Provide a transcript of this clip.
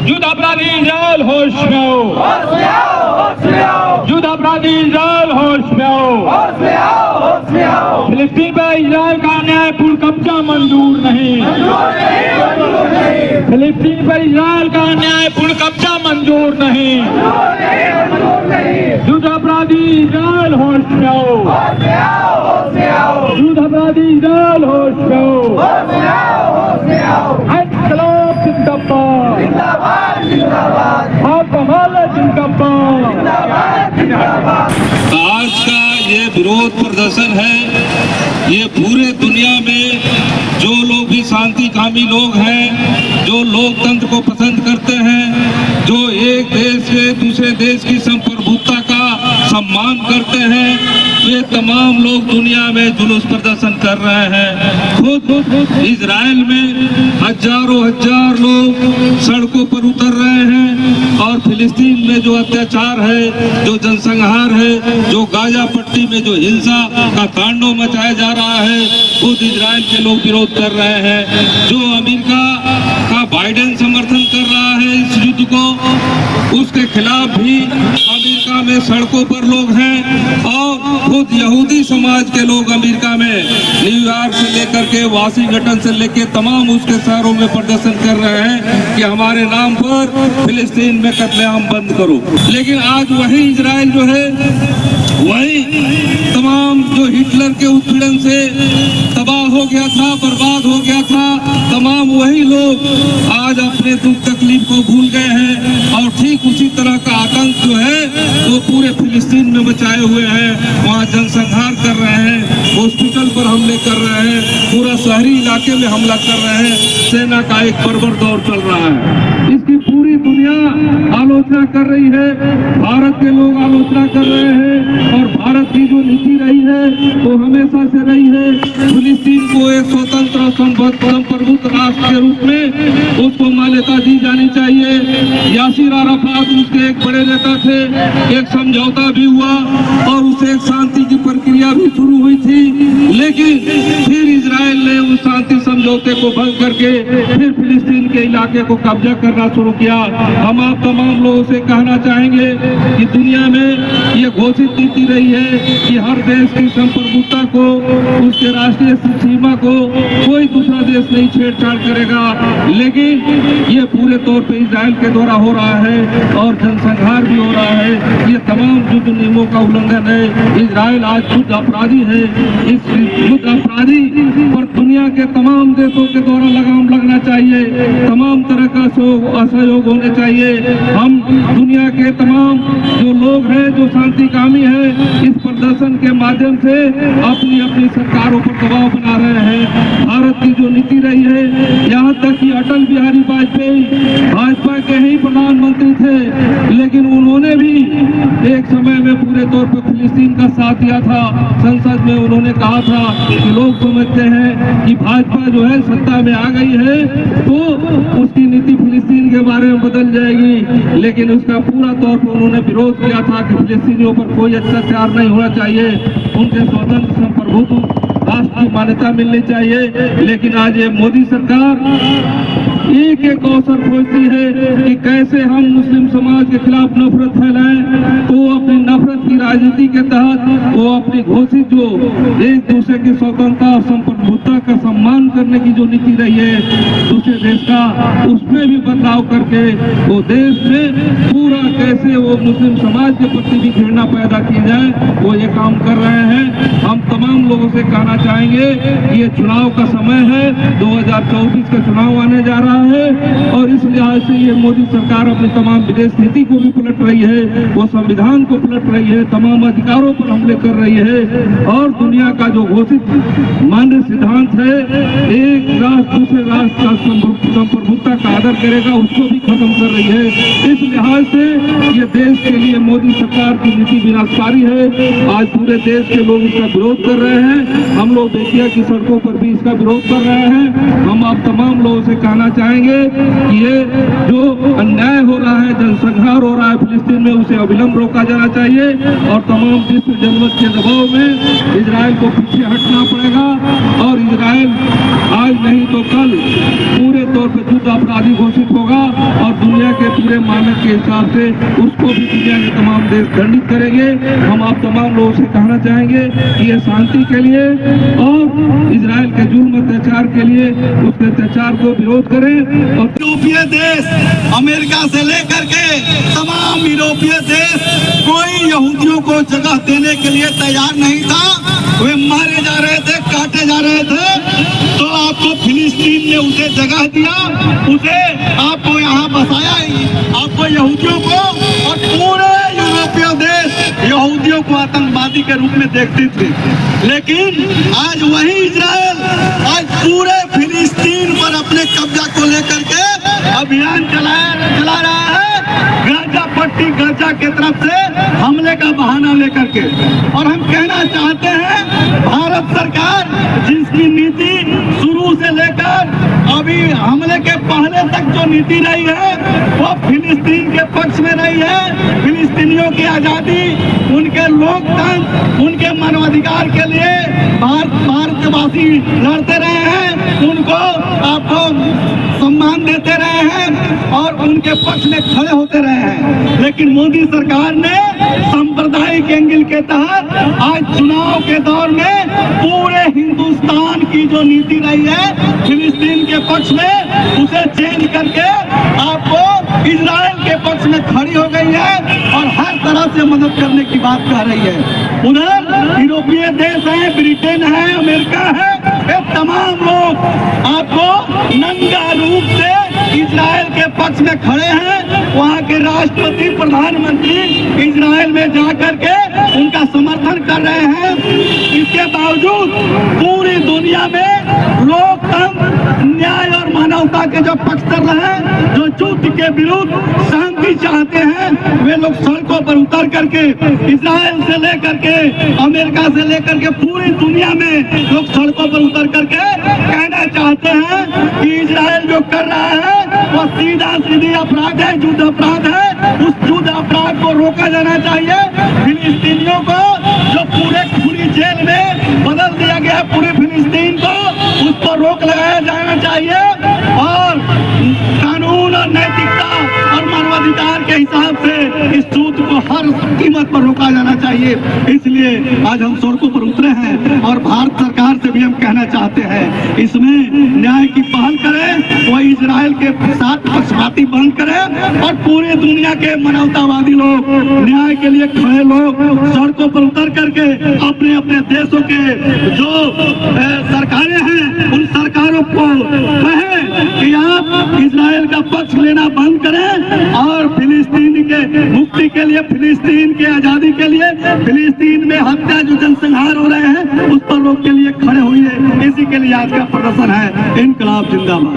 युद्ध अपराधी इजराइल होश में आओ, युद्ध अपराधी इजराइल होश में आओ। फिलिस्तीन पर इजराइल का न्यायपूर्ण कब्जा मंजूर नहीं, फिलिस्तीन पर इजराइल का न्यायपूर्ण कब्जा मंजूर नहीं। युद्ध अपराधी इजराइल होश में आओ, युद्ध अपराधी इजराइल होश में आओ। इनकलाब जिंदाबाद, आप हमारा जिंदाबाद। आज का ये विरोध प्रदर्शन है, ये पूरे दुनिया में जो लोग भी शांतिकामी लोग हैं, जो लोकतंत्र को पसंद करते हैं, जो एक देश से दूसरे देश की संप्रभुता का सम्मान करते हैं, ये तमाम लोग दुनिया में जुलूस प्रदर्शन कर रहे हैं। खुद इजराइल में हजारों हजार लोग सड़कों पर उतर रहे हैं और फिलिस्तीन में जो अत्याचार है, जो जनसंहार है, जो गाजा पट्टी में जो हिंसा का तांडव मचाया जा रहा है, खुद इजराइल के लोग विरोध कर रहे हैं। जो अमेरिका का बाइडेन समर्थन कर रहा है इस युद्ध को, उसके खिलाफ भी अमेरिका में सड़कों पर लोग हैं और खुद यहूदी समाज के लोग अमेरिका में न्यूयॉर्क से लेकर के वाशिंगटन से लेकर तमाम उसके शहरों में प्रदर्शन कर रहे हैं कि हमारे नाम पर फिलिस्तीन में कत्लेआम बंद करो। लेकिन आज वही इजराइल जो है, वही तमाम जो हिटलर के उत्पीड़न से तबाह हो गया था, बर्बाद हो गया था, तमाम वही लोग आज अपने दुख तकलीफ को भूल गए हैं और ठीक उसी तरह का आतंक जो है वो पूरे फिलिस्तीन में मचाए हुए हैं। वहाँ जनसंहार कर रहे हैं, हॉस्पिटल पर हमले कर रहे हैं, पूरा शहरी इलाके में हमला कर रहे हैं। सेना का एक बर्बर दौर चल रहा है, इसकी पूरी दुनिया आलोचना कर रही है, भारत के लोग आलोचना कर रहे हैं और भारत की जो नीति रही है वो हमेशा से रही है फिलिस्तीन को एक स्वतंत्र संप्रभुत्व राष्ट्र के रूप में उसको मान्यता दी जानी चाहिए। यासिर अराफात उसके एक बड़े नेता थे, एक समझौता भी हुआ और उसे एक शांति की प्रक्रिया भी शुरू हुई थी, लेकिन फिर इजराइल ने उस शांति समझौते को भंग करके फिर फिलिस्तीन के इलाके को कब्जा करना शुरू किया। हम आप तमाम लोगों से कहना चाहेंगे कि दुनिया में ये घोषित नीति रही है कि हर देश की संप्रभुता को, उसके राष्ट्रीय सीमा को कोई दूसरा देश नहीं छेड़छाड़ करेगा, लेकिन ये पूरे तौर पे इजराइल के द्वारा हो रहा है और जनसंहार भी हो रहा है। ये तमाम युद्ध नियमों का उल्लंघन है। इजराइल आज युद्ध अपराधी है। इस युद्ध अपराधी पर दुनिया के तमाम देशों के द्वारा लगाम लगना चाहिए, तमाम तरह का असहयोग होने चाहिए। हम दुनिया के तमाम जो लोग हैं, जो शांतिकामी हैं, इस प्रदर्शन के माध्यम से अपनी अपनी सरकारों पर दबाव बना रहे हैं। भारत की जो नीति रही है, यहाँ तक कि अटल बिहारी वाजपेयी भाजपा के ही प्रधानमंत्री थे, लेकिन उन्होंने भी एक समय में पूरे तौर पर फिलिस्तीन का साथ दिया था। संसद में उन्होंने कहा था कि लोग समझते हैं कि भाजपा जो है सत्ता में आ गई है तो उसकी नीति फिलिस्तीन के बारे में बदल जाएगी, लेकिन उसका पूरा तौर पर उन्होंने विरोध किया था कि फिलिस्तीनियों पर कोई अत्याचार नहीं होना चाहिए, उनके स्वतंत्र संप्रभुत्व राष्ट्र की मान्यता मिलनी चाहिए। लेकिन आज ये मोदी सरकार एक एक अवसर खोजती है कि कैसे हम मुस्लिम समाज के खिलाफ नफरत फैलाएं, तो अपनी नफरत की राजनीति के तहत वो अपनी घोषित जो एक दूसरे की स्वतंत्रता और संप्रभुत्ता का सम्मान करने की जो नीति रही है दूसरे देश का, उसमें भी बदलाव करके वो देश में पूरा कैसे वो मुस्लिम समाज के प्रति भी घृणा पैदा की जाए, वो ये काम कर रहे हैं। हम तमाम लोगों से कहना चाहेंगे कि ये चुनाव का समय है, 2024 का चुनाव आने जा रहा है और इस लिहाज से ये मोदी सरकार अपनी तमाम विदेश नीति को भी पलट रही है, वो संविधान को पलट रही है, तमाम अधिकारों पर हमले कर रही है और दुनिया का जो घोषित मान्य सिद्धांत है एक राष्ट्र दूसरे राष्ट्र का संप्रभुत्ता का आदर करेगा, उसको भी खत्म कर रही है। इस लिहाज से ये देश के लिए मोदी सरकार की नीति विनाशकारी है। आज पूरे देश के लोग इसका विरोध कर रहे हैं, हम लोग देखिए कि सड़कों पर भी इसका विरोध कर रहे हैं। हम आप तमाम लोगों से कहना चाहेंगे कि ये जो अन्याय हो रहा है, जनसंहार हो रहा है फिलिस्तीन में, उसे अविलंब रोका जाना चाहिए और तमाम विश्व जनमत के दबाव में इजराइल को पीछे हटना पड़ेगा और इजराइल आज नहीं तो कल पूरे तौर पर युद्ध अपराधी घोषित होगा और दुनिया के पूरे मानक के हिसाब से उसको भी दुनिया के तमाम देश दंडित करेंगे। हम आप तमाम लोगों से कहना चाहेंगे कि ये शांति के लिए और इजराइल के जुल्म अत्याचार के लिए उसके अत्याचार को विरोध करें। और यूरोपीय देश अमेरिका से लेकर के तमाम यूरोपीय देश कोई यहूदियों को जगह देने के लिए तैयार नहीं था। वे मारे जा रहे थे, काटे जा रहे थे, तो आपको फिलिस्तीन ने उसे जगह दिया, उसे आपको यहाँ बसाया, आपको यहूदियों को, और पूरे यूरोपीय देश यहूदियों को आतंकवादी के रूप में देखते थे। लेकिन आज वही इजराइल आज पूरे फिलिस्तीन पर अपने कब्जा को लेकर के अभियान चला रहा है, गाजा पट्टी गाजा के तरफ से हमले का बहाना लेकर के। और हम कहना चाहते हैं भारत सरकार जिसकी नीति शुरू से लेकर अभी हमले के पहले तक जो नीति रही है वो फिलिस्तीन के पक्ष में रही है। फिलिस्तीनियों की आजादी, उनके लोकतंत्र, उनके मानवाधिकार के लिए भारतवासी लड़ते रहे हैं, उनको आपको सम्मान देते रहे हैं और उनके पक्ष में खड़े होते रहे हैं। लेकिन मोदी सरकार ने सांप्रदायिक एंगल के तहत आज चुनाव के दौर में पूरे हिंदुस्तान की जो नीति रही है फिलिस्तीन के पक्ष में, उसे चेंज करके आपको इजराइल के पक्ष में खड़ी हो गई है और हर तरह से मदद करने की बात कह रही है। उधर यूरोपीय देश है, ब्रिटेन है, अमेरिका है, ये तमाम लोग आपको नंगा रूप से इजराइल के पक्ष में खड़े हैं। वहाँ के राष्ट्रपति, प्रधानमंत्री इजराइल में जाकर के उनका समर्थन कर रहे हैं। इसके बावजूद पूरी दुनिया में लोकतंत्र, न्याय और मानवता के जो पक्षधर हैं, जो युद्ध के विरुद्ध शांति चाहते हैं, वे लोग सड़कों पर उतर करके इजराइल से लेकर के अमेरिका से लेकर के पूरी दुनिया में लोग सड़कों पर उतर करके कहना चाहते हैं कि इजराइल जो कर रहा है वो सीधी अपराध है, युद्ध अपराध है। उस युद्ध अपराध को रोका जाना चाहिए। फिलिस्तीनियों को जो पूरे खुली जेल में बदल दिया गया पूरे फिलिस्तीन को, उस पर रोक लगाया जाना चाहिए और कानून और नैतिकता और मानवाधिकार के हिसाब से इस युद्ध को हर कीमत पर रोका जाना चाहिए। इसलिए आज हम सड़कों पर उतरे हैं और भारत सरकार से भी हम कहना चाहते हैं इसमें न्याय की पहल करें, वो इजराइल के साथ पक्षपाती बंद करें और पूरी दुनिया के मानवतावादी लोग, न्याय के लिए खड़े लोग सड़कों पर उतर करके अपने अपने देशों के जो सरकारें हैं उन सरकारों को कहें कि आप इजराइल का पक्ष लेना बंद करें और फिलिस्तीन के मुक्ति के लिए, फिलिस्तीन के आजादी के लिए, फिलिस्तीन में हत्या जो जनसंहार हो रहे हैं उस पर लोग के लिए खड़े हुए। इसी के लिए आज का प्रदर्शन है। इनकलाब जिंदाबाद।